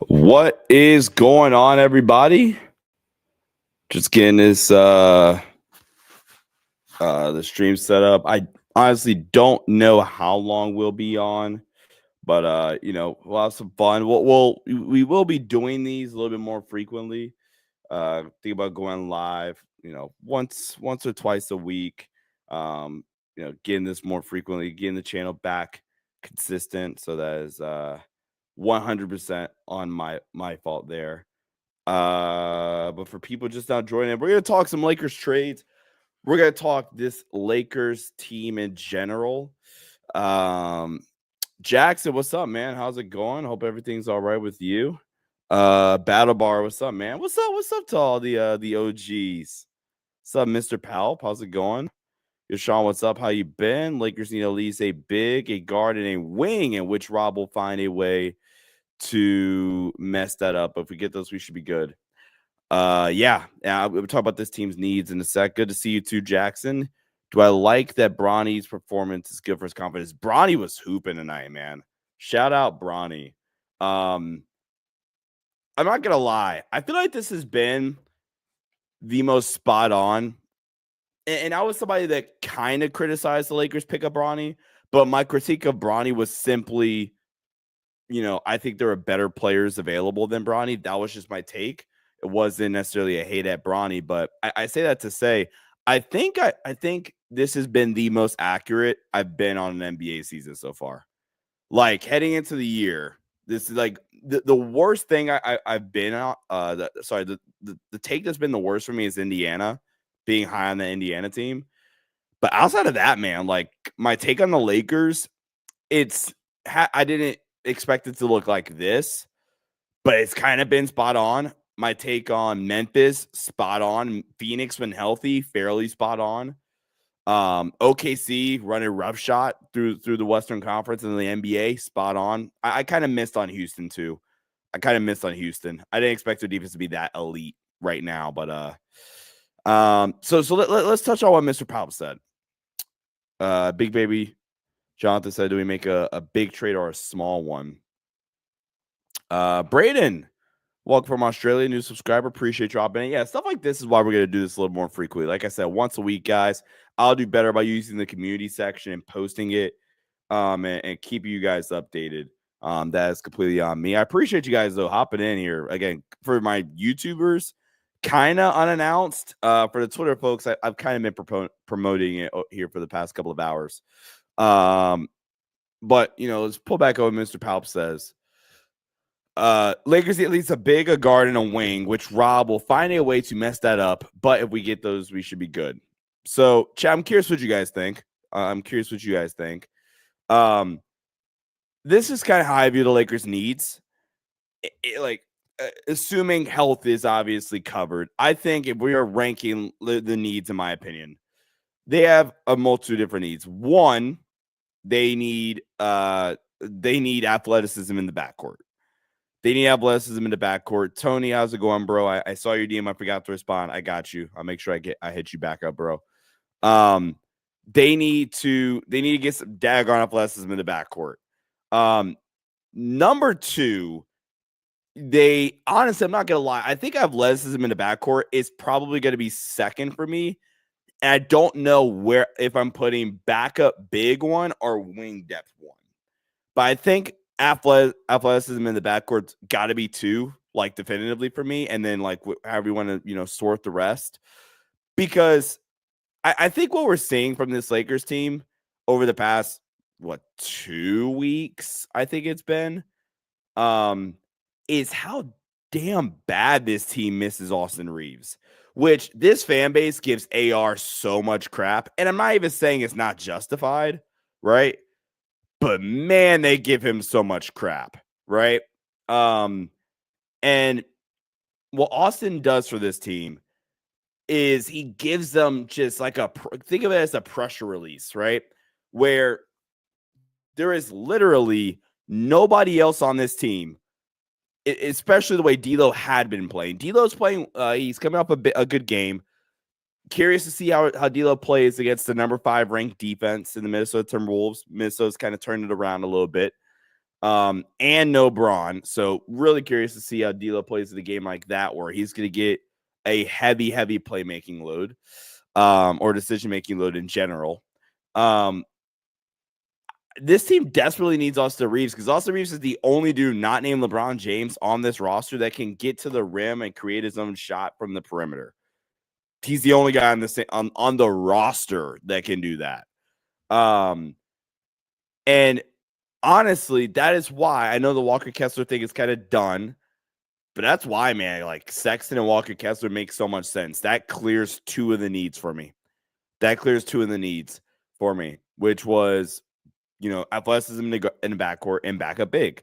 What is going on, everybody? Just getting this the stream set up. I honestly don't know how long we'll be on, but we'll have some fun. We will be doing these a little bit more frequently. Think about going live, once or twice a week. Getting this more frequently, getting the channel back consistent. So that is 100% on my fault there. But for people just now joining, we're gonna talk some Lakers trades. We're gonna talk this Lakers team in general. Jackson, what's up, man? How's it going? Hope everything's all right with you. Battle Bar, what's up, man? What's up to all the OGs? What's up, Mr. Palp? How's it going? Yo, Sean, what's up? How you been? Lakers need at least a big, a guard, and a wing, in which Rob will find a way to mess that up. But if we get those, we should be good. Yeah, we'll talk about this team's needs in a sec. Good to see you too, Jackson. Do I like that Bronny's performance is good for his confidence? Bronny was hooping tonight, man. Shout out Bronny. I'm not gonna lie. I feel like this has been the most spot on. And I was somebody that kind of criticized the Lakers pick up Bronny, but my critique of Bronny was simply, I think there are better players available than Bronny. That was just my take. It wasn't necessarily a hate at Bronny, but I say that to say I think this has been the most accurate I've been on an NBA season so far. Like heading into the year, this is like the worst thing I've been on. The take that's been the worst for me is Indiana, being high on the Indiana team. But outside of that, man, like my take on the Lakers, I didn't expect it to look like this, but it's kind of been spot on. My take on Memphis, spot on. Phoenix, when healthy, fairly spot on. OKC running roughshot through the Western Conference and the NBA, spot on. I kind of missed on Houston too. I didn't expect their defense to be that elite right now, but so let's touch on what Mr. Powell said. Big Baby Jonathan said, do we make a big trade or a small one? Braden, welcome from Australia, new subscriber. Appreciate dropping in. Yeah, stuff like this is why we're going to do this a little more frequently. Like I said, once a week, guys. I'll do better by using the community section and posting it and keeping you guys updated. That is completely on me. I appreciate you guys, though, hopping in here. Again, for my YouTubers, kind of unannounced. For the Twitter folks, I've kind of been promoting it here for the past couple of hours. But, let's pull back over Mr. Palp says. Lakers at least a guard, and a wing, which Rob will find a way to mess that up. But if we get those, we should be good. So, I'm curious what you guys think. This is kind of how I view the Lakers' needs. Assuming health is obviously covered, I think if we are ranking the needs, in my opinion, they have a multitude of different needs. One, they need athleticism in the backcourt. Tony, how's it going, bro? I saw your DM. I forgot to respond. I got you. I'll make sure I hit you back up, bro. They need to get some daggone athleticism in the backcourt. Number two, honestly, I'm not gonna lie. I think athleticism in the backcourt is probably going to be second for me. And I don't know if I'm putting backup big one or wing depth one. But I think athleticism in the backcourt's got to be two, like definitively for me, and then like however you want to sort the rest. Because I think what we're seeing from this Lakers team over the past 2 weeks, I think it's been, is how damn bad this team misses Austin Reaves, which this fan base gives AR so much crap, and I'm not even saying it's not justified, right? But man, they give him so much crap, right? And what Austin does for this team is he gives them just like think of it as a pressure release, right? Where there is literally nobody else on this team, especially the way D'Lo had been playing. D'Lo's playing, he's coming off a good game. Curious to see how D'Lo plays against the number 5 ranked defense in the Minnesota Timberwolves. Minnesota's kind of turned it around a little bit. and no Braun. So really curious to see how D'Lo plays in a game like that, where he's going to get a heavy playmaking load, or decision-making load in general. This team desperately needs Austin Reaves, because Austin Reaves is the only dude not named LeBron James on this roster that can get to the rim and create his own shot from the perimeter. He's the only guy on the roster that can do that. And honestly, that is why I know the Walker Kessler thing is kind of done, but that's why, man, like Sexton and Walker Kessler make so much sense. That clears two of the needs for me. Which was, athleticism in the backcourt and backup big.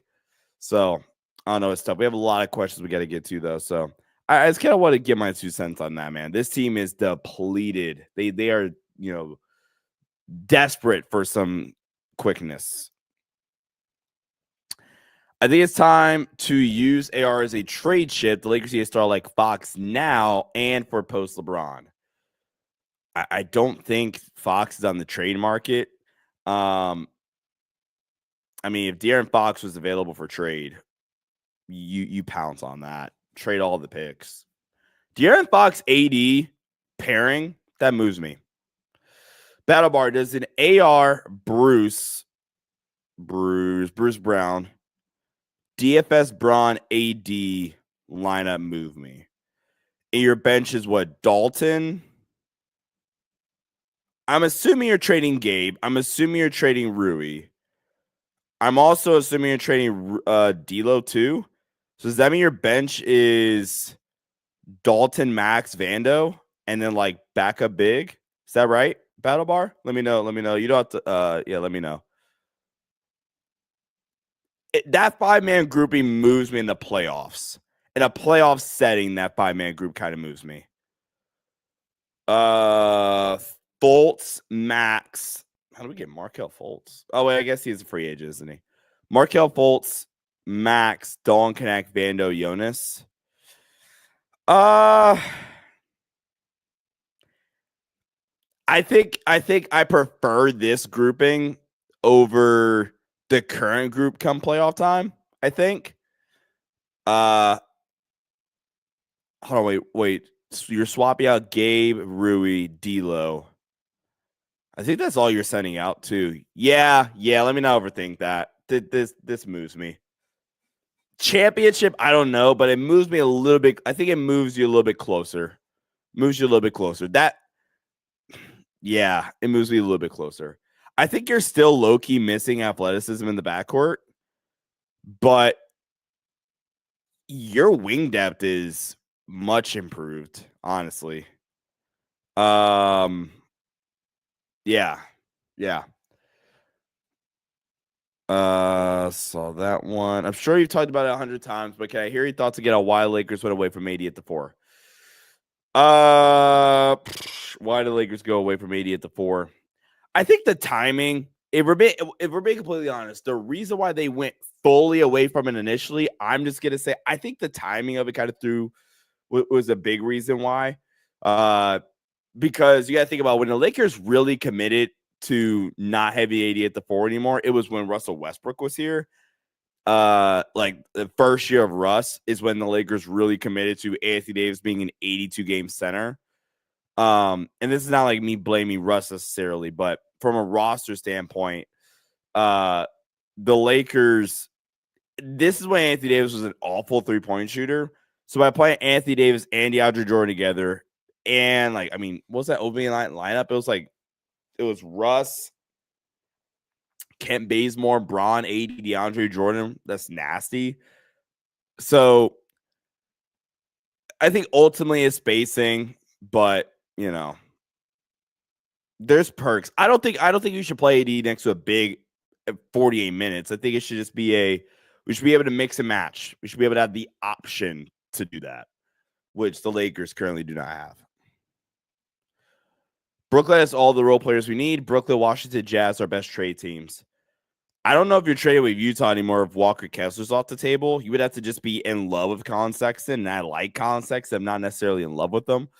So I don't know. It's tough. We have a lot of questions we got to get to, though. So I just kind of want to give my 2 cents on that, man. This team is depleted. They are, desperate for some quickness. I think it's time to use AR as a trade chip. The Lakers need a star like Fox now and for post LeBron. I don't think Fox is on the trade market. I mean, if De'Aaron Fox was available for trade, you pounce on that. Trade all the picks. De'Aaron Fox AD pairing, that moves me. Battle Bar, does an AR Bruce Brown, DFS Braun AD lineup move me? And your bench is what, Dalton? I'm assuming you're trading Gabe. I'm assuming you're trading Rui. I'm also assuming you're trading D'Lo too. So does that mean your bench is Dalton, Max, Vando, and then like backup big? Is that right? Battle Bar? Let me know. You don't have to. Let me know. That 5-man grouping moves me in the playoffs. In a playoff setting, that 5-man group kind of moves me. Fultz, Max. How do we get Markelle Fultz? Oh, wait, I guess he's a free agent, isn't he? Markelle Fultz, Max, Dolan Connect, Vando, Jonas. I think I prefer this grouping over the current group come playoff time. I think. Hold on, wait. So you're swapping out Gabe, Rui, D'Lo. I think that's all you're sending out too. Yeah. Let me not overthink that. This moves me. Championship, I don't know, but it moves me a little bit. I think it moves you a little bit closer. That, yeah, it moves me a little bit closer. I think you're still low-key missing athleticism in the backcourt, but your wing depth is much improved, honestly. Yeah. Saw that one. I'm sure you've talked about it 100 times, but can I hear your thoughts again on why Lakers went away from AD at the 4? Why did the Lakers go away from AD at the 4? I think the timing, if we're being completely honest, the reason why they went fully away from it initially, I'm just going to say, I think the timing of it kind of was a big reason why. Because you got to think about when the Lakers really committed to not having AD at the 4 anymore, it was when Russell Westbrook was here. Like the first year of Russ is when the Lakers really committed to Anthony Davis being an 82-game center. And this is not like me blaming Russ necessarily, but from a roster standpoint, the Lakers, this is when Anthony Davis was an awful 3-point shooter. So by playing Anthony Davis and DeAndre Jordan together, and what was that opening lineup? It was Russ, Kent Bazemore, Braun, AD, DeAndre Jordan. That's nasty. So I think ultimately it's spacing, but there's perks. I don't think you should play AD next to a big 48 minutes. I think it should just be we should be able to mix and match. We should be able to have the option to do that, which the Lakers currently do not have. Brooklyn has all the role players we need. Brooklyn, Washington, Jazz are best trade teams. I don't know if you're trading with Utah anymore if Walker Kessler's off the table. You would have to just be in love with Colin Sexton, and I like Colin Sexton. I'm not necessarily in love with them.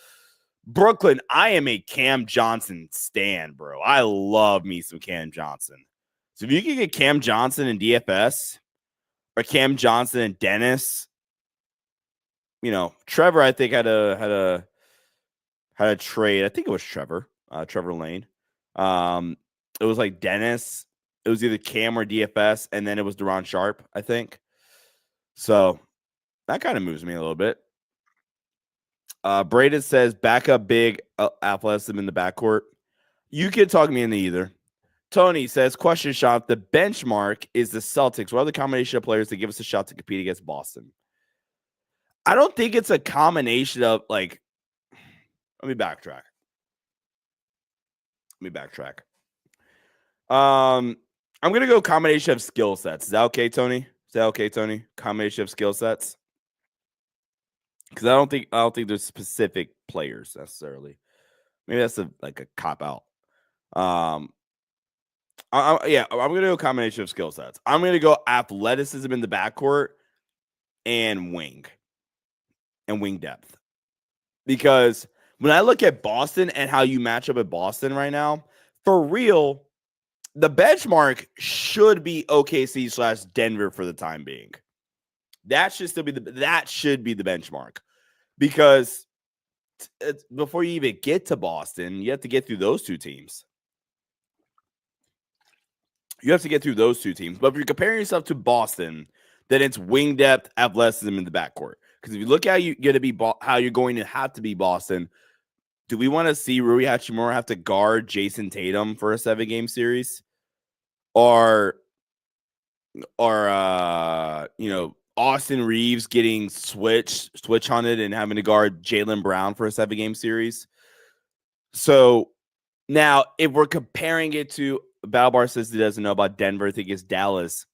Brooklyn, I am a Cam Johnson stan, bro. I love me some Cam Johnson. So if you can get Cam Johnson in DFS, or Cam Johnson and Dennis. Trevor, I think had a trade. I think it was Trevor Lane. It was like Dennis. It was either Cam or DFS, and then it was Deron Sharp, I think. So that kind of moves me a little bit. Braden says backup big athleticism in the backcourt. You can talk me into either. Tony says, question, Sean. The benchmark is the Celtics. What are the combination of players that give us a shot to compete against Boston? I don't think it's a combination of like. Let me backtrack. I'm gonna go combination of skill sets. Is that okay, Tony? Combination of skill sets. Because I don't think there's specific players necessarily. Maybe that's a cop out. I'm gonna go combination of skill sets. I'm gonna go athleticism in the backcourt and wing depth. Because when I look at Boston and how you match up at Boston right now, for real, the benchmark should be OKC/Denver for the time being. That should still be the benchmark, because before you even get to Boston, you have to get through those two teams. But if you're comparing yourself to Boston, then it's wing depth, athleticism in the backcourt. Because if you look at how you're going to have to be Boston, do we want to see Rui Hachimura have to guard Jason Tatum for a 7-game series? Or Austin Reaves getting switch hunted and having to guard Jaylen Brown for a 7-game series? So now, if we're comparing it to Balbar says he doesn't know about Denver, I think it's Dallas.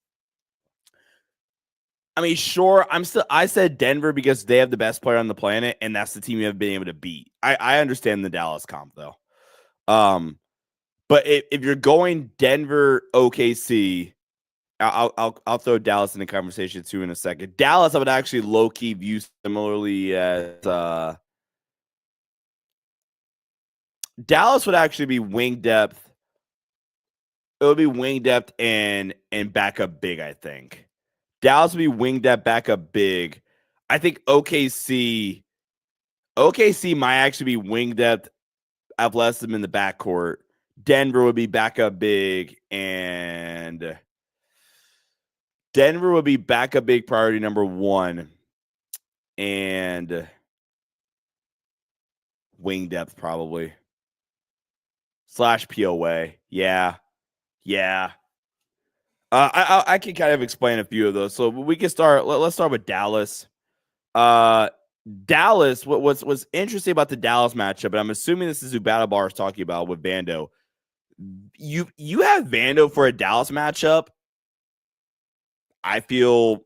I mean, sure, I said Denver because they have the best player on the planet, and that's the team you have been able to beat. I understand the Dallas comp though. But if you're going Denver, OKC, I'll throw Dallas in the conversation too in a second. Dallas, I would actually low key view similarly as Dallas would actually be wing depth. It would be wing depth and backup big, I think. Dallas would be wing depth, backup big. I think OKC might actually be wing depth, athleticism in the backcourt. Denver would be backup big, and Denver would be backup big priority number 1, and wing depth probably. /POA. Yeah. I can kind of explain a few of those. So we can start. Let's start with Dallas. Dallas. What's interesting about the Dallas matchup, and I'm assuming this is who Battle Bar is talking about with Vando. You have Vando for a Dallas matchup. I think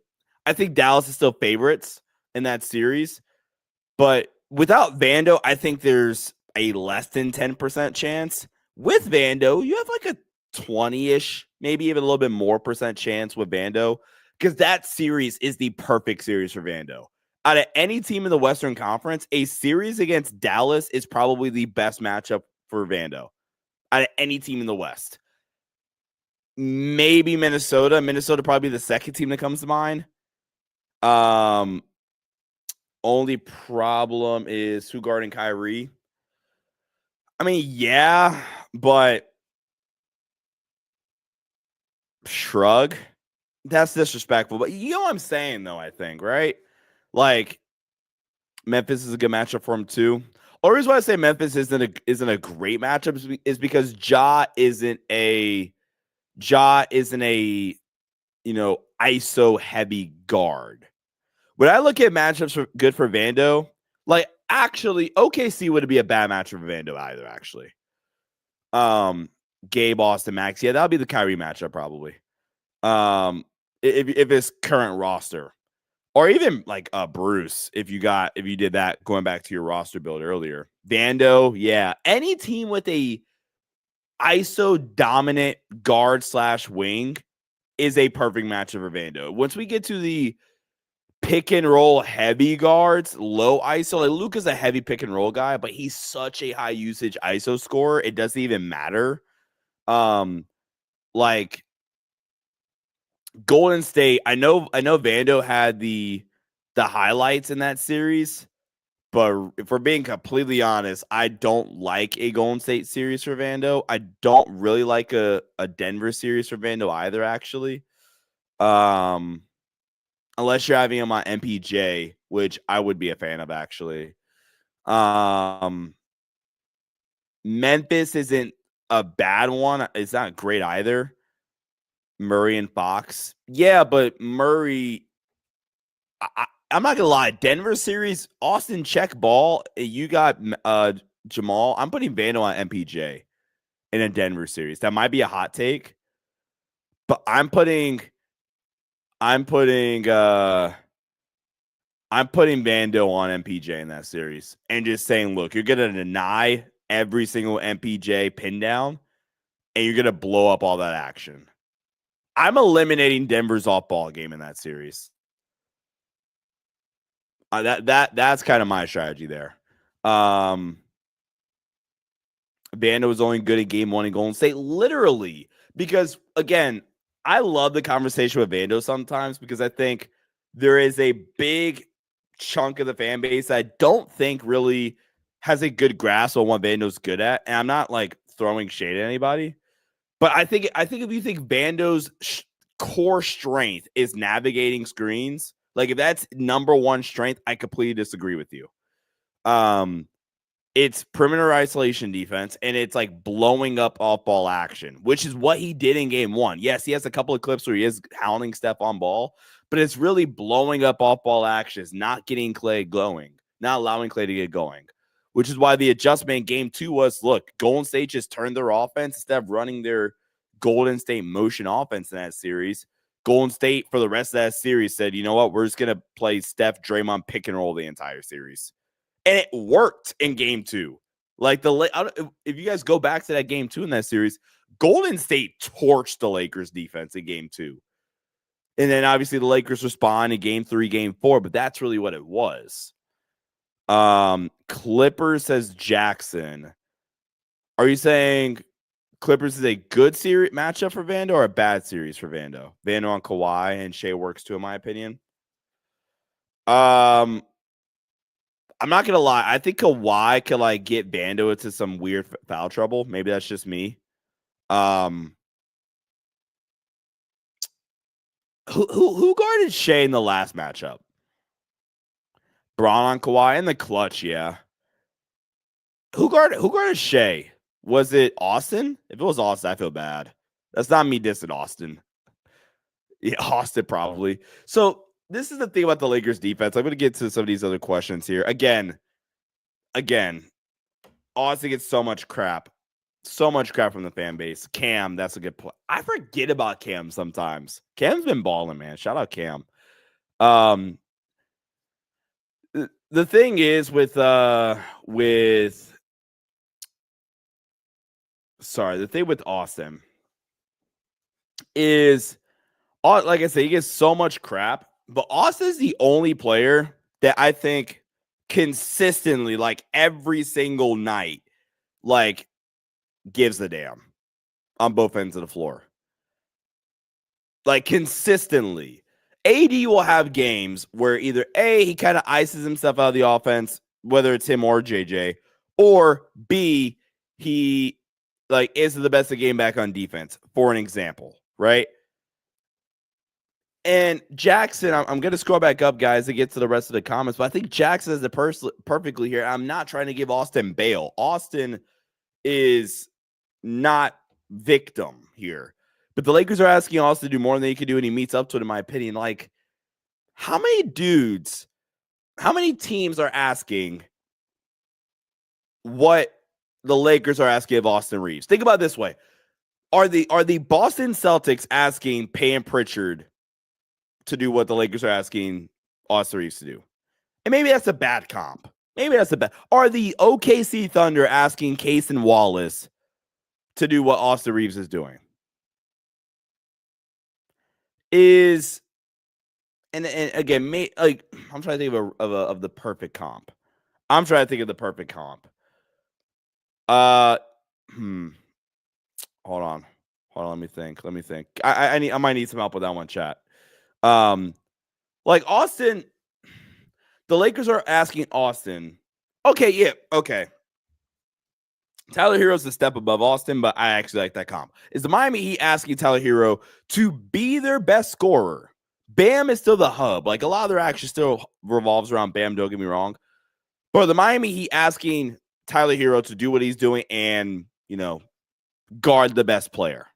Dallas is still favorites in that series, but without Vando, I think there's a less than 10% chance. With Vando, you have like a 20-ish, maybe even a little bit more percent chance with Vando, because that series is the perfect series for Vando. Out of any team in the Western Conference, a series against Dallas is probably the best matchup for Vando out of any team in the West. Maybe Minnesota. Minnesota probably the second team that comes to mind. Only problem is who guarding Kyrie. I mean, yeah, but shrug. That's disrespectful. But you know what I'm saying, though, I think, right? Like, Memphis is a good matchup for him, too. Or reason why I say Memphis isn't a great matchup is because Ja isn't a ISO heavy guard. When I look at matchups good for Vando, like actually OKC wouldn't be a bad matchup for Vando either, actually. Gabe, Austin, Max. Yeah, that'll be the Kyrie matchup probably. If it's current roster. Or even like Bruce, if you did that going back to your roster build earlier. Vando, yeah. Any team with a ISO dominant guard /wing is a perfect matchup for Vando. Once we get to the pick and roll heavy guards, low ISO, like Luka's a heavy pick and roll guy, but he's such a high usage ISO scorer, it doesn't even matter. Like Golden State, I know Vando had the highlights in that series, but if we're being completely honest, I don't like a Golden State series for Vando. I don't really like a Denver series for Vando either, actually. Unless you're having him on MPJ, which I would be a fan of, actually. Memphis isn't a bad one. It's not great either. Murray and Fox. Yeah, but Murray, I'm not going to lie. Denver series, Austin check ball. You got Jamal. I'm putting Vando on MPJ in a Denver series. That might be a hot take, but I'm putting Vando on MPJ in that series and just saying, look, you're going to deny every single MPJ pin down and you're going to blow up all that action. I'm eliminating Denver's off-ball game in that series. That's kind of my strategy there. Vando was only good at game 1 in Golden State, literally, because again, I love the conversation with Vando sometimes because I think there is a big chunk of the fan base that I don't think really has a good grasp on what Vando's good at. And I'm not like throwing shade at anybody, but I think if you think Vando's core strength is navigating screens, like if that's number one strength, I completely disagree with you. It's perimeter isolation defense, and it's like blowing up off ball action, which is what he did in game 1. Yes, he has a couple of clips where he is hounding Steph on ball, but it's really blowing up off ball actions, not getting Clay going, not allowing Clay to get going, which is why the adjustment in game 2 was, look, Golden State just turned their offense instead of running their Golden State motion offense in that series. Golden State for the rest of that series said, you know what, we're just going to play Steph, Draymond pick and roll the entire series. And it worked in game 2. Like if you guys go back to that game 2 in that series, Golden State torched the Lakers defense in game 2. And then obviously the Lakers respond in game 3, game 4, but that's really what it was. Clippers says Jackson. Are you saying Clippers is a good series matchup for Vando or a bad series for Vando? Vando on Kawhi and Shea works too, in my opinion. I'm not gonna lie. I think Kawhi could like get Vando into some weird foul trouble. Maybe that's just me. Who guarded Shea in the last matchup? Braun on Kawhi in the clutch, yeah. Who guarded Shea? Was it Austin? If it was Austin, I feel bad. That's not me dissing Austin. Yeah, Austin probably. So this is the thing about the Lakers defense. I'm gonna get to some of these other questions here. Again, Austin gets so much crap. So much crap from the fan base. Cam, that's a good point. I forget about Cam sometimes. Cam's been balling, man. Shout out Cam. The thing is with Austin is, like I said, he gets so much crap, but Austin's the only player that I think consistently, like every single night, like gives a damn on both ends of the floor. Like consistently. AD will have games where either A, he kind of ices himself out of the offense, whether it's him or JJ, or B, he like is the best of game back on defense, for an example, right? And Jackson, I'm going to scroll back up, guys, to get to the rest of the comments, but I think Jackson is the perfectly here. I'm not trying to give Austin bail. Austin is not victim here. But the Lakers are asking Austin to do more than he could do, and he meets up to it, in my opinion. Like, how many teams are asking what the Lakers are asking of Austin Reaves? Think about it this way. Are the Boston Celtics asking Payne Pritchard to do what the Lakers are asking Austin Reaves to do? And maybe that's a bad comp. Are the OKC Thunder asking Case and Wallace to do what Austin Reaves is doing? And again, like I'm trying to think of the perfect comp. Hold on. Hold on, let me think. I might need some help with that one, chat. Like Austin, the Lakers are asking Austin. Okay, yeah, okay. Tyler Hero's a step above Austin, but I actually like that comp. Is the Miami Heat asking Tyler Hero to be their best scorer? Bam is still the hub. Like a lot of their action still revolves around Bam, don't get me wrong. But the Miami Heat asking Tyler Hero to do what he's doing and, guard the best player.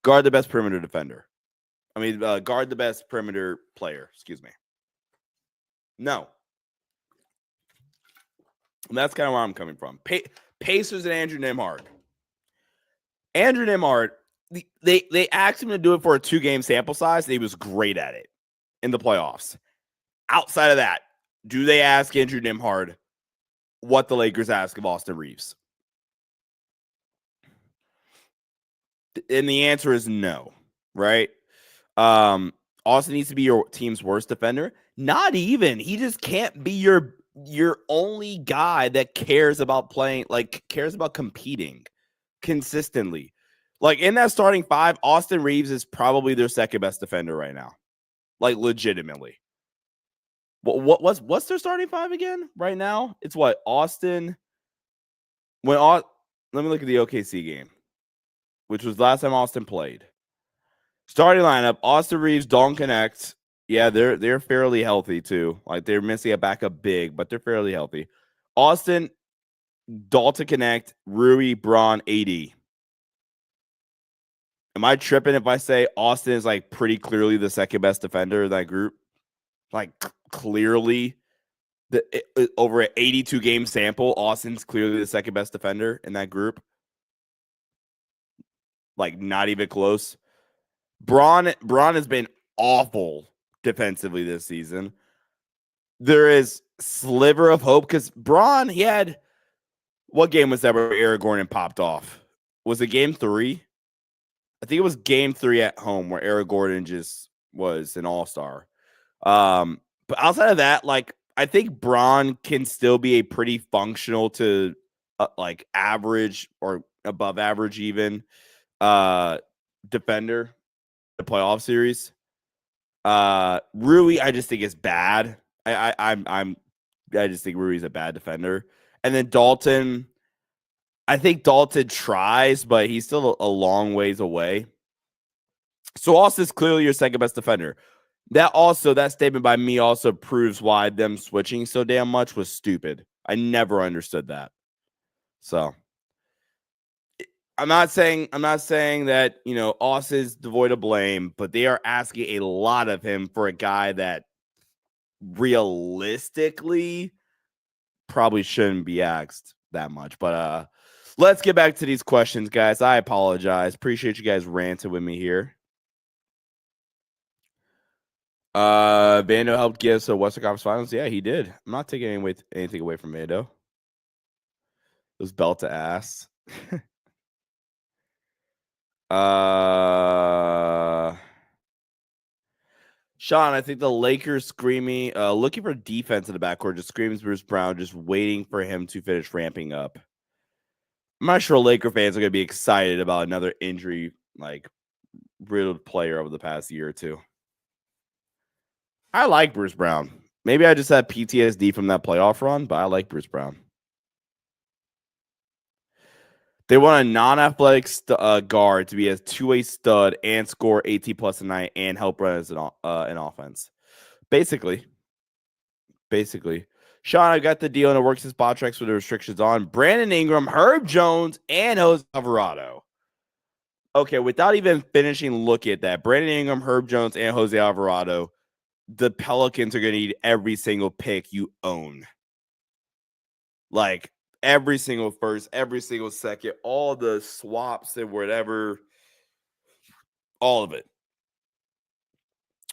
Guard the best perimeter defender. Guard the best perimeter player. Excuse me. No. And that's kind of where I'm coming from. Pacers and Andrew Nembhard. Andrew Nembhard, they asked him to do it for a 2-game sample size, and he was great at it in the playoffs. Outside of that, do they ask Andrew Nembhard what the Lakers ask of Austin Reaves? And the answer is no, right? Austin needs to be your team's worst defender. Not even. He just can't be your only guy that cares about playing, like cares about competing consistently. Like in that starting 5, Austin Reaves is probably their second best defender right now. Like legitimately. What's their starting 5 again right now? It's what? Austin. Let me look at the OKC game, which was last time Austin played. Starting lineup: Austin Reaves, Dalton Connect. Yeah, they're fairly healthy too. Like they're missing a backup big, but they're fairly healthy. Austin, Dalton Connect, Rui, Braun, AD. Am I tripping if I say Austin is like pretty clearly the second best defender of that group? Like clearly, over an 82 game sample, Austin's clearly the second best defender in that group. Like not even close. Braun has been awful defensively this season. There is sliver of hope because Braun, he had, what game was that where Eric Gordon popped off? Was it game 3? I think it was game 3 at home where Eric Gordon just was an all-star. But outside of that, like I think Braun can still be a pretty functional to like average or above average even defender the playoff series. Rui, I just think is bad. I just think Rui's a bad defender. And then Dalton, I think Dalton tries, but he's still a long ways away. So Austin's clearly your second best defender. That statement by me also proves why them switching so damn much was stupid. I never understood that. So I'm not saying that, Austin's devoid of blame, but they are asking a lot of him for a guy that realistically probably shouldn't be asked that much. But let's get back to these questions, guys. I apologize. Appreciate you guys ranting with me here. Vando helped get us a Western Conference Finals. Yeah, he did. I'm not taking anything away from Vando. It was belt to ass. Sean, I think the Lakers screaming, looking for defense in the backcourt, just screams Bruce Brown, just waiting for him to finish ramping up. I'm not sure Laker fans are going to be excited about another injury, like riddled player over the past year or two. I like Bruce Brown. Maybe I just had PTSD from that playoff run, but I like Bruce Brown. They want a non-athletic guard to be a two-way stud and score 18 plus a night and help run as an offense. Basically. Sean, I got the deal and it works his spot checks with the restrictions on. Brandon Ingram, Herb Jones, and Jose Alvarado. Okay, without even finishing look at that, Brandon Ingram, Herb Jones, and Jose Alvarado, the Pelicans are going to need every single pick you own. Like, every single first, every single second, all the swaps and whatever, all of it.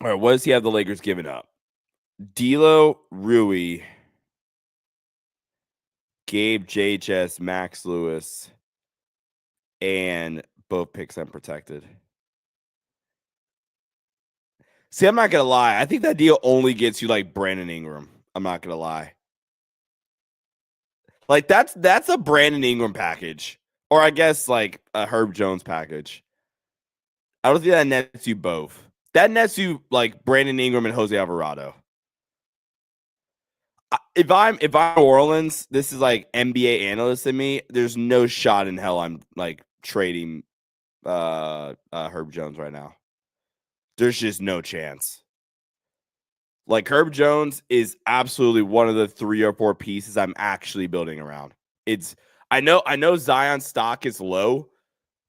All right, what does he have the Lakers giving up? D'Lo, Rui, Gabe, JHS, Max Lewis, and both picks unprotected. See, I'm not going to lie. I think that deal only gets you like Brandon Ingram. I'm not going to lie. Like that's a Brandon Ingram package. Or I guess like a Herb Jones package. I don't think that nets you both. That nets you like Brandon Ingram and Jose Alvarado. If I'm New Orleans, this is like NBA analyst in me. There's no shot in hell I'm like trading Herb Jones right now. There's just no chance. Like Herb Jones is absolutely one of the 3 or 4 pieces I'm actually building around. I know Zion's stock is low,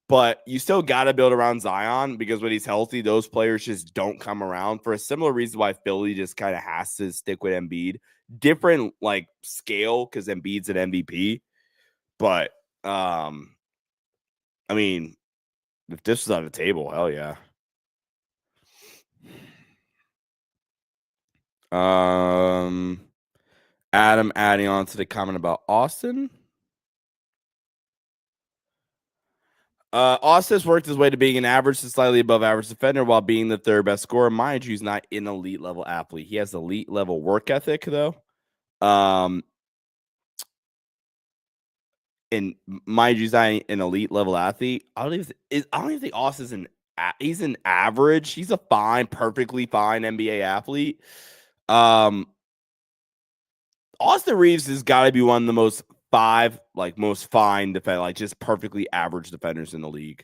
but you still got to build around Zion because when he's healthy, those players just don't come around for a similar reason why Philly just kind of has to stick with Embiid. Different like scale because Embiid's an MVP, but I mean, if this was on the table, hell yeah. Adam adding on to the comment about Austin. Austin's worked his way to being an average to slightly above average defender while being the 3rd best scorer. Mind you, he's not an elite level athlete. He has elite level work ethic, though. And mind you, he's not an elite level athlete. I don't even think Austin's he's an average. He's a perfectly fine NBA athlete. Austin Reaves has got to be one of the most fine defender, like just perfectly average defenders in the league.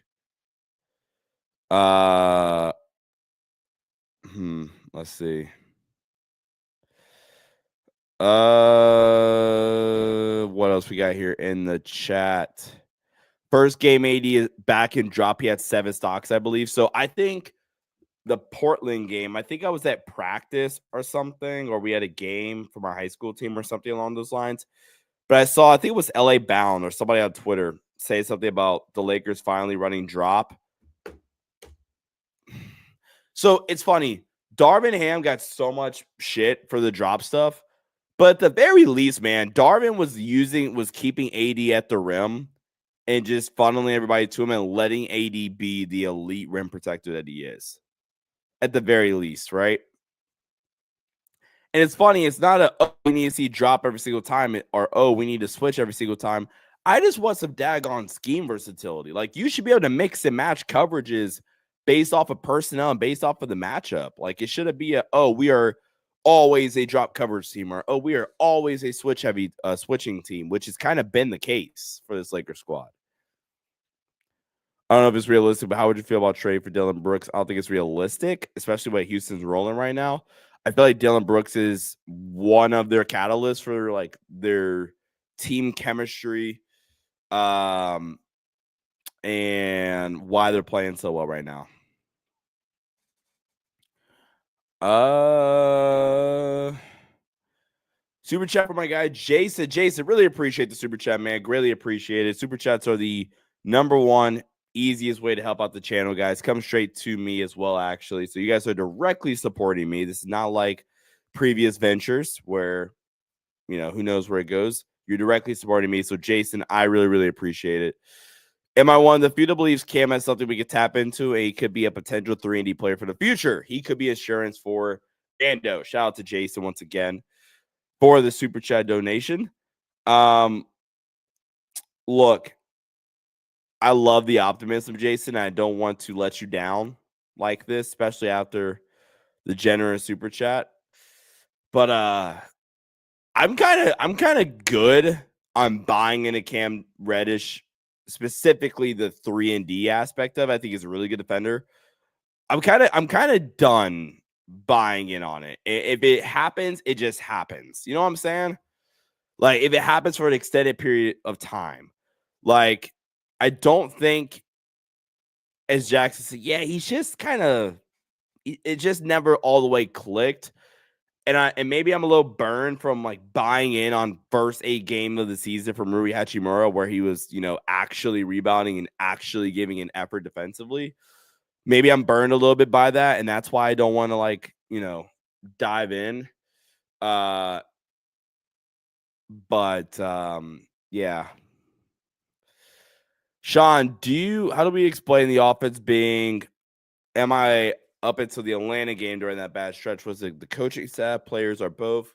Let's see. What else we got here in the chat? First game AD is back in drop. He had 7 stocks, I believe. So I think the Portland game, I think I was at practice or something, or we had a game from our high school team or something along those lines. But I think it was LA Bound or somebody on Twitter say something about the Lakers finally running drop. So it's funny. Darvin Ham got so much shit for the drop stuff. But at the very least, man, Darvin was keeping AD at the rim and just funneling everybody to him and letting AD be the elite rim protector that he is. At the very least, right? And it's funny, it's not we need to see drop every single time or we need to switch every single time. I just want some daggone scheme versatility. Like you should be able to mix and match coverages based off of personnel and based off of the matchup. Like it shouldn't be we are always a drop coverage team or we are always a switching team, which has kind of been the case for this Lakers squad. I don't know if it's realistic, but how would you feel about trade for Dillon Brooks? I don't think it's realistic, especially what Houston's rolling right now. I feel like Dillon Brooks is one of their catalysts for like their team chemistry, and why they're playing so well right now. Super chat for my guy Jason. Jason, really appreciate the super chat, man. Greatly appreciate it. Super chats are the number one easiest way to help out the channel, guys. Come straight to me as well, actually. So you guys are directly supporting me. This is not like previous ventures where, who knows where it goes. You're directly supporting me. So Jason, I really, really appreciate it. Am I one of the few that believes Cam has something we could tap into? And he could be a potential 3-and-D player for the future. He could be assurance for Dando. Shout out to Jason once again for the super chat donation. Look, I love the optimism, Jason. I don't want to let you down like this, especially after the generous super chat. But I'm kind of good on buying into Cam Reddish, specifically the 3-and-D aspect of it. I think he's a really good defender. I'm kind of done buying in on it. If it happens, it just happens. You know what I'm saying? Like if it happens for an extended period of time, like I don't think, as Jackson said, yeah, he's just kind of, it just never all the way clicked. And maybe I'm a little burned from like buying in on first 8 games of the season from Rui Hachimura, where he was, actually rebounding and actually giving an effort defensively. Maybe I'm burned a little bit by that, and that's why I don't want to dive in. But yeah. Sean, how do we explain the offense being MI up until the Atlanta game during that bad stretch? Was it the coaching staff, players, or both?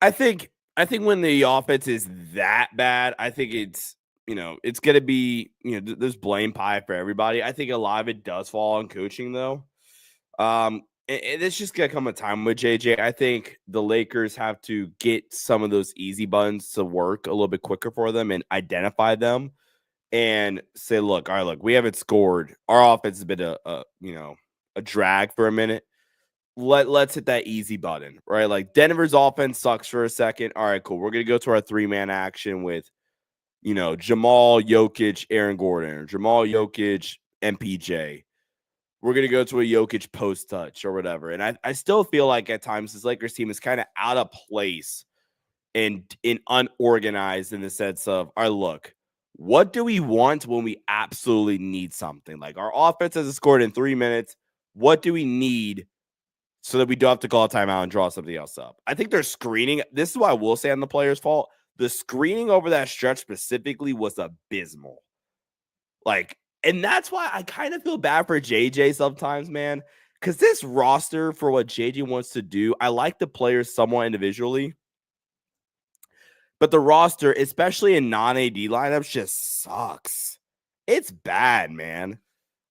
I think when the offense is that bad, I think it's it's going to be, there's blame pie for everybody. I think a lot of it does fall on coaching, though. And it's just going to come a time with JJ. I think the Lakers have to get some of those easy buttons to work a little bit quicker for them and identify them and say, look, all right, look, we haven't scored. Our offense has been a drag for a minute. Let's hit that easy button, right? Like Denver's offense sucks for a second. All right, cool. We're going to go to our 3-man action with Jamal, Jokic, Aaron Gordon, or Jamal, Jokic, MPJ. We're going to go to a Jokic post touch or whatever. And I still feel like at times this Lakers team is kind of out of place and unorganized in the sense of, all right, look, what do we want when we absolutely need something? Like our offense has scored in 3 minutes. What do we need so that we don't have to call a timeout and draw something else up? I think they're screening. This is why I will say on the players' fault. The screening over that stretch specifically was abysmal. And that's why I kind of feel bad for JJ sometimes, man. Because this roster, for what JJ wants to do, I like the players somewhat individually. But the roster, especially in non-AD lineups, just sucks. It's bad, man.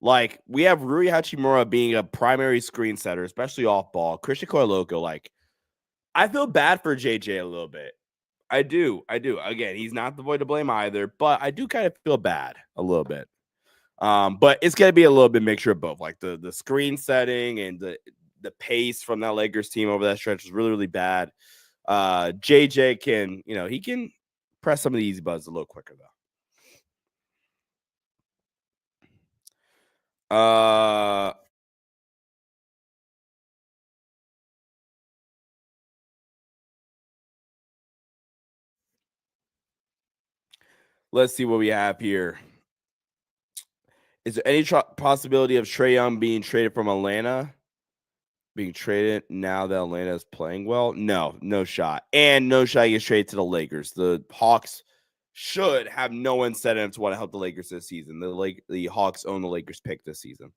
Like, we have Rui Hachimura being a primary screen setter, especially off ball. Christian Coelho, I feel bad for JJ a little bit. I do. Again, he's not the boy to blame either, but I do kind of feel bad a little bit. But it's gonna be a little bit mixture of both. Like the screen setting and the pace from that Lakers team over that stretch was really, really bad. JJ can, he can press some of the easy buttons a little quicker though. Let's see what we have here. Is there any possibility of Trae Young being traded from Atlanta? Being traded now that Atlanta is playing well? No shot. And no shot he gets traded to the Lakers. The Hawks should have no incentive to want to help the Lakers this season. The Hawks own the Lakers pick this season.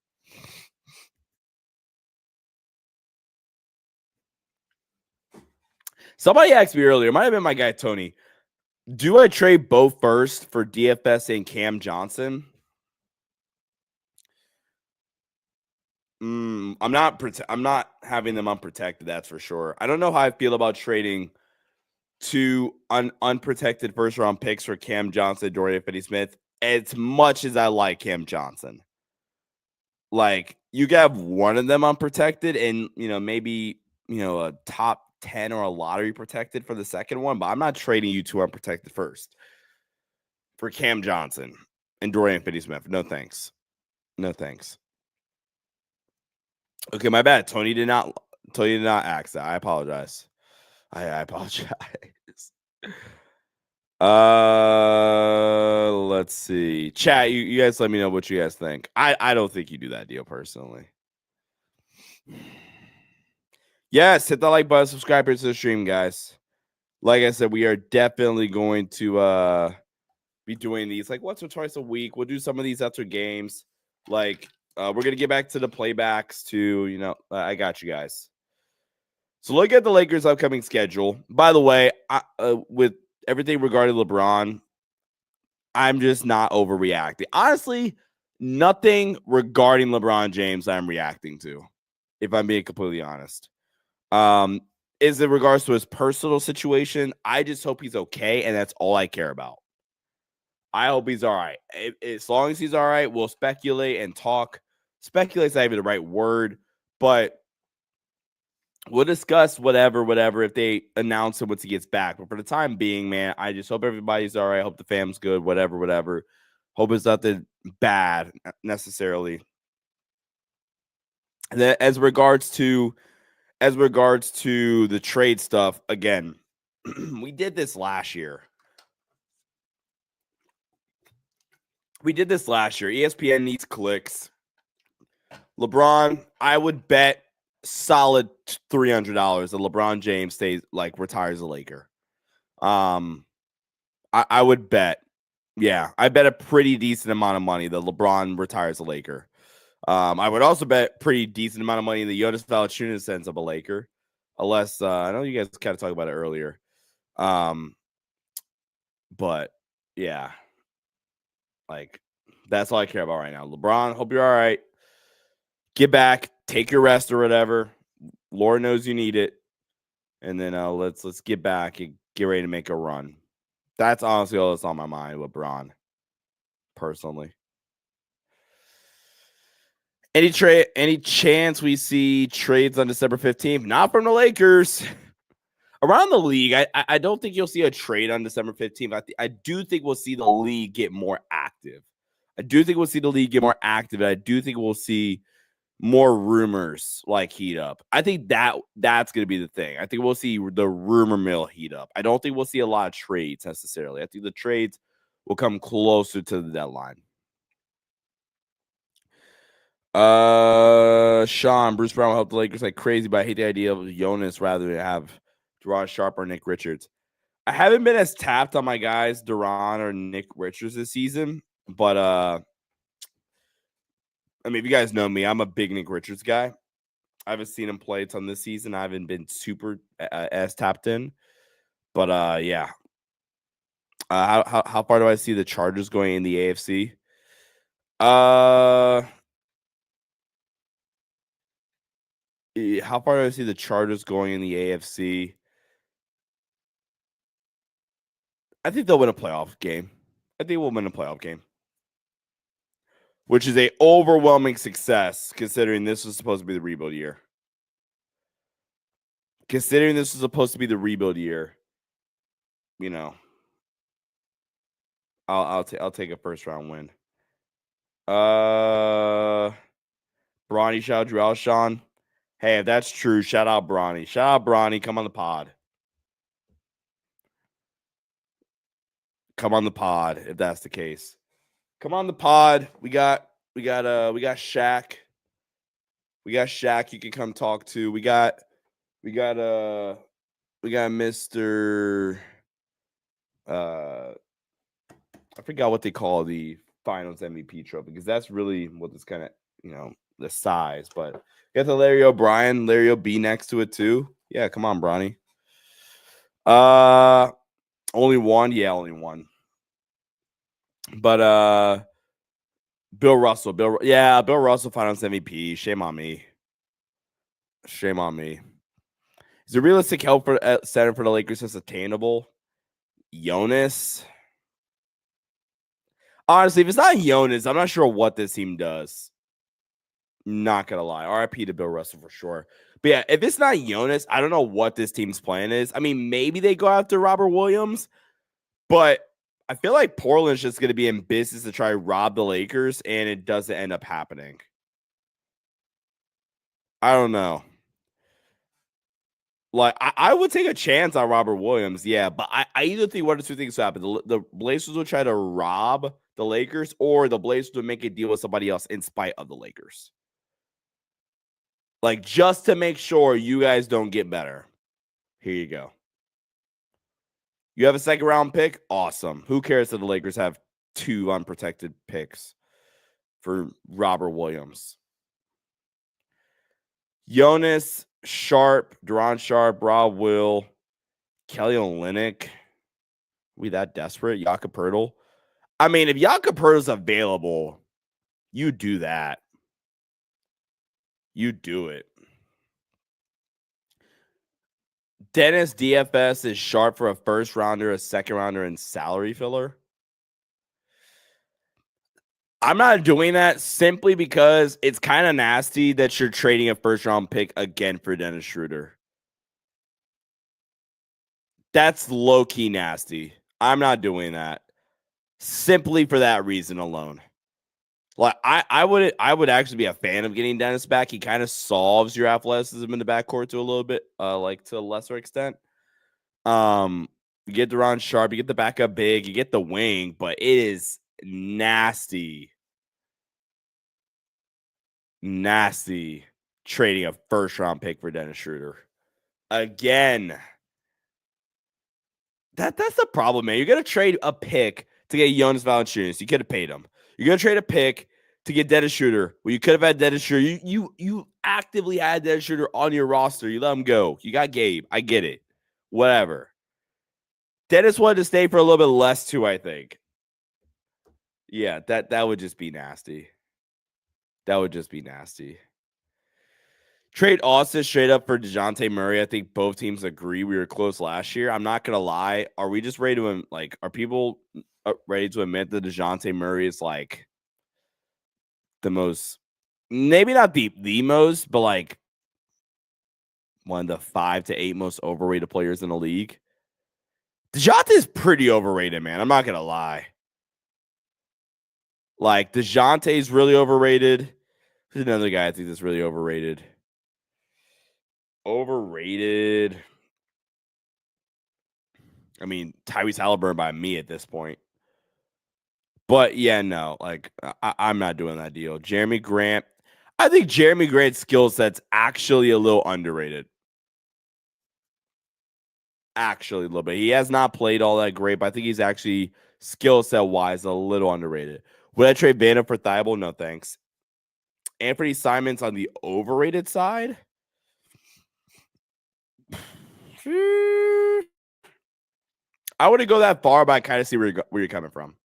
Somebody asked me earlier, it might have been my guy Tony. Do I trade both first for DFS and Cam Johnson? I'm not having them unprotected, that's for sure. I don't know how I feel about trading two unprotected first round picks for Cam Johnson, Dorian Finney-Smith, as much as I like Cam Johnson. Like, you can have one of them unprotected and, maybe, a top 10 or a lottery protected for the second one, but I'm not trading you two unprotected first for Cam Johnson and Dorian Finney-Smith. No thanks. Okay, my bad. Tony did not ask that. I apologize. I apologize. Let's see. Chat, you guys let me know what you guys think. I don't think you do that deal personally. Yes, hit the like button, subscribe to the stream, guys. Like I said, we are definitely going to be doing these like once or twice a week. We'll do some of these after games. We're gonna get back to the playbacks too. I got you guys. So look at the Lakers' upcoming schedule. By the way, with everything regarding LeBron, I'm just not overreacting. Honestly, nothing regarding LeBron James I'm reacting to, if I'm being completely honest. Is in regards to his personal situation, I just hope he's okay, and that's all I care about. I hope he's all right. As long as he's all right, we'll speculate and talk. Speculate's not even the right word, but we'll discuss whatever if they announce him once he gets back. But for the time being, man, I just hope everybody's all right. Hope the fam's good, whatever. Hope it's nothing bad necessarily. And then as regards to the trade stuff, again, we did this last year. ESPN needs clicks. LeBron, I would bet solid $300 that LeBron James retires a Laker. I would bet. Yeah, I bet a pretty decent amount of money that LeBron retires a Laker. I would also bet pretty decent amount of money that Jonas Valanciunas ends up a Laker. Unless I know you guys kind of talked about it earlier. But yeah. Like, that's all I care about right now. LeBron, hope you're all right. Get back, take your rest or whatever. Lord knows you need it. And then let's get back and get ready to make a run. That's honestly all that's on my mind, LeBron, personally. Any chance we see trades on December 15th? Not from the Lakers. Around the league, I don't think you'll see a trade on December 15th. I do think we'll see the league get more active. And I do think we'll see more rumors like heat up. I think that's going to be the thing. I think we'll see the rumor mill heat up. I don't think we'll see a lot of trades necessarily. I think the trades will come closer to the deadline. Sean, Bruce Brown will help the Lakers like crazy, but I hate the idea of Jonas rather than have Duran Sharp or Nick Richards. I haven't been as tapped on my guys, Duran or Nick Richards this season, but I mean, if you guys know me, I'm a big Nick Richards guy. I haven't seen him play a ton this season. I haven't been super as tapped in, but yeah. How far do I see the Chargers going in the AFC? How far do I see the Chargers going in the AFC? I think they'll win a playoff game. I think we'll win a playoff game, which is a overwhelming success considering this was supposed to be the rebuild year. You know, I'll take a first round win. Bronny, shout out Drew Alshon. Hey, if that's true, shout out Bronny. Come on the pod. If that's the case. Come on the pod. We got Shaq. We got Shaq you can come talk to. We got Mr. I forgot what they call the finals MVP trophy because that's really what this kind of, the size, but get the Larry O'B next to it too. Yeah, come on, Bronny. Only one. Yeah, only one. But Bill Russell. Bill Russell finals MVP. Shame on me. Is the realistic help for center for the Lakers is attainable? Jonas. Honestly, if it's not Jonas, I'm not sure what this team does. Not gonna lie. RIP to Bill Russell for sure. But yeah, if it's not Jonas, I don't know what this team's plan is. I mean, maybe they go after Robert Williams, but I feel like Portland's just going to be in business to try to rob the Lakers, and it doesn't end up happening. I don't know. Like, I would take a chance on Robert Williams, yeah, but I either think one or two things happen. The Blazers will try to rob the Lakers, or the Blazers will make a deal with somebody else in spite of the Lakers. Like, just to make sure you guys don't get better. Here you go. You have a second round pick? Awesome. Who cares that the Lakers have 2 unprotected picks for Robert Williams? Jonas, Sharp, Duran Sharp, Rob Will, Kelly Olynyk. We that desperate? Jakob Poeltl. I mean, if Jakob Poeltl's available, you do that. You do it. Dennis DFS is Sharp for a first rounder, a second rounder, and salary filler. I'm not doing that simply because it's kind of nasty that you're trading a first round pick again for Dennis Schroeder. That's low key nasty. I'm not doing that simply for that reason alone. Like I would actually be a fan of getting Dennis back. He kind of solves your athleticism in the backcourt to a little bit, like to a lesser extent. You get Duran Sharp, you get the backup big, you get the wing, but it is nasty trading a first round pick for Dennis Schroeder. Again, that's the problem, man. You're gonna trade a pick to get Jonas Valanciunas. You could have paid him. You're gonna trade a pick to get Dennis Schroeder. Well, you could have had Dennis Schroeder. You actively had Dennis Schroeder on your roster. You let him go. You got Gabe. I get it. Whatever. Dennis wanted to stay for a little bit less too, I think. Yeah, that would just be nasty. That would just be nasty. Trade Austin straight up for DeJounte Murray. I think both teams agree we were close last year. I'm not gonna lie. Are we just ready to are people ready to admit that DeJounte Murray is like the most, maybe not the most, but like one of the 5 to 8 most overrated players in the league? DeJounte is pretty overrated, man. I'm not gonna lie. Like DeJounte is really overrated. There's another guy I think that's really overrated. Overrated. I mean, Tyrese Halliburton by me at this point. But yeah, no, like I'm not doing that deal. Jeremy Grant. I think Jeremy Grant's skill set's actually a little underrated. Actually, a little bit. He has not played all that great, but I think he's actually skill set wise a little underrated. Would I trade Vanna for Thibault? No, thanks. Anthony Simons on the overrated side. I wouldn't go that far, but I kind of see where you're coming from.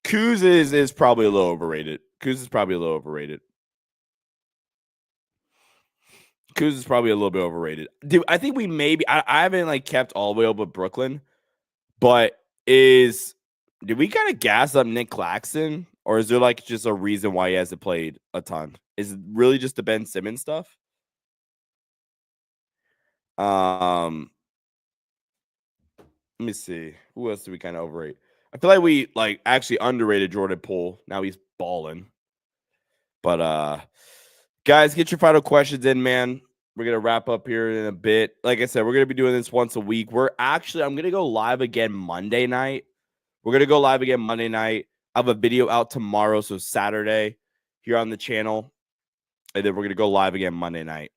Kuz is probably a little overrated. Kuz is probably a little overrated. Kuz is probably a little bit overrated. Dude, I think we maybe I haven't like kept all the way up with Brooklyn, but did we kind of gas up Nick Claxton? Or is there like just a reason why he hasn't played a ton? Is it really just the Ben Simmons stuff? Let me see. Who else do we kind of overrate? I feel like we like actually underrated Jordan Poole. Now he's balling. But guys, get your final questions in, man. We're gonna wrap up here in a bit. Like I said, we're gonna be doing this once a week. I'm gonna go live again Monday night. I have a video out tomorrow, so Saturday here on the channel. And then we're gonna go live again Monday night.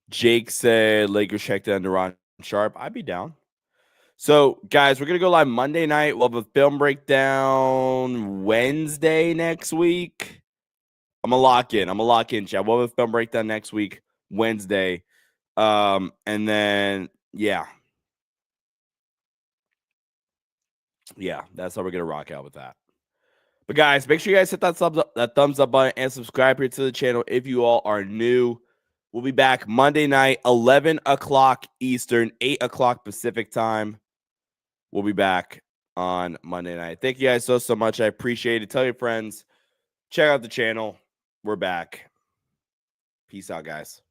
Jake said Lakers checked in Ron Sharp. I'd be down. So, guys, we're going to go live Monday night. We'll have a film breakdown Wednesday next week. I'm going to lock in, chat. We'll have a film breakdown next week, Wednesday. And then, yeah. Yeah, that's how we're going to rock out with that. But, guys, make sure you guys hit that thumbs up button and subscribe here to the channel if you all are new. We'll be back Monday night, 11 o'clock Eastern, 8 o'clock Pacific time. We'll be back on Monday night. Thank you guys so much. I appreciate it. Tell your friends. Check out the channel. We're back. Peace out, guys.